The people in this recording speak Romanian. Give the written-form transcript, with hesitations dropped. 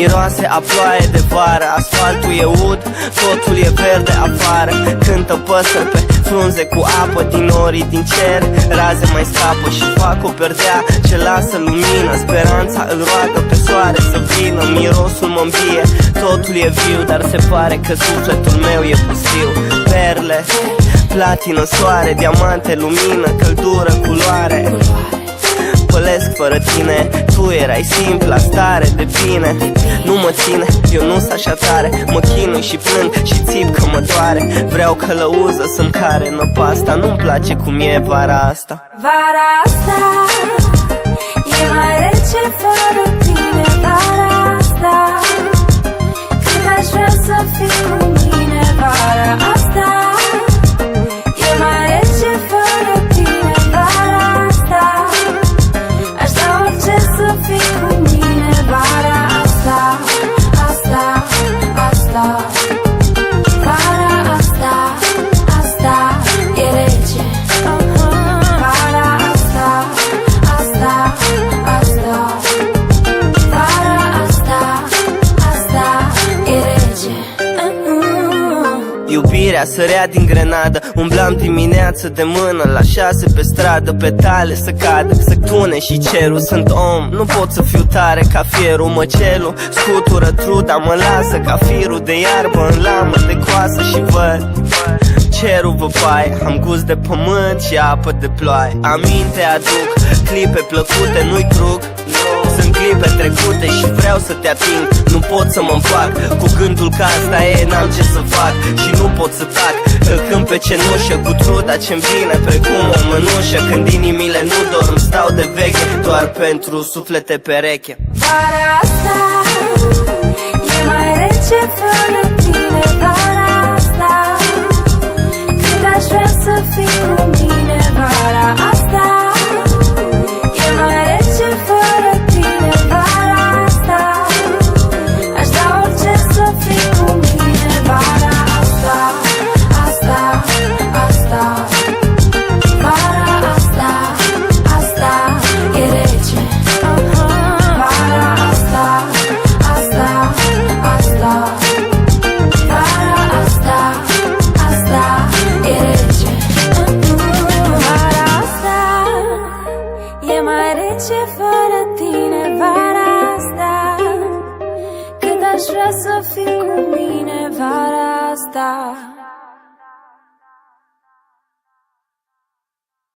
miroase a ploaie de vară. Asfaltul e ud, totul e verde afară. Cântă păsări pe frunze cu apă din norii din cer. Raze mai scapă și fac o perdea ce lasă lumină. Speranța îl roagă pe soare să vină. Mirosul mă îmbie, totul e viu, dar se pare că sufletul meu e pustiu. Perle, platină, soare, diamante, lumină, căldură, culoare. Pălesc fără tine, tu erai simpla stare de bine. Nu mă ține, eu nu-s așa tare. Mă chinui și plâng și țip că mă doare. Vreau călăuză să-mi care năpasta. Nu-mi place cum e vara asta. Vara asta e mai rece fără tine. Vara asta, cât aș vrea să fii cu mine. Vara asta e mai rece fără tine. Vara asta, aș da orice să fii cu mine. Vara asta, asta, asta. Vara asta, asta e rece. Vara asta, asta, asta. Vara asta, asta e rece. Iubirea sărea din grenadă. Umblam dimineață de mână la 6 pe stradă. Petale să cadă, să tune și cerul. Sunt om, nu pot să fiu tare ca fierul. Măcelul scutură truda, mă lasă ca firul de iarbă în lamă de coasă. Și văd cerul văpaie, am gust de pământ și apă de ploaie. Aminte aduc, clipe plăcute, nu-i truc. Sunt clipe trecute și vreau să te ating. Nu pot să mă împac cu gândul că asta e, n-am ce să fac. Și nu pot să tac, îl cânt pe cenușă cu truda ce-mi vine precum o mănușă. Când inimile nu dorm, stau de veche doar pentru suflete pereche. Vara asta e mai rece fără tine. Vara asta, cât aș vrea să fii cu mine. Vara asta e mai rece fără tine. Vara asta, aș da orice să fii cu mine. Vara asta, asta, asta. Vara asta, asta e rece. Vara asta, asta, asta. Vara asta, asta e rece. Vara asta e mai rece fără tine. Vara asta, cât aș vrea să fii cu mine. Vara asta.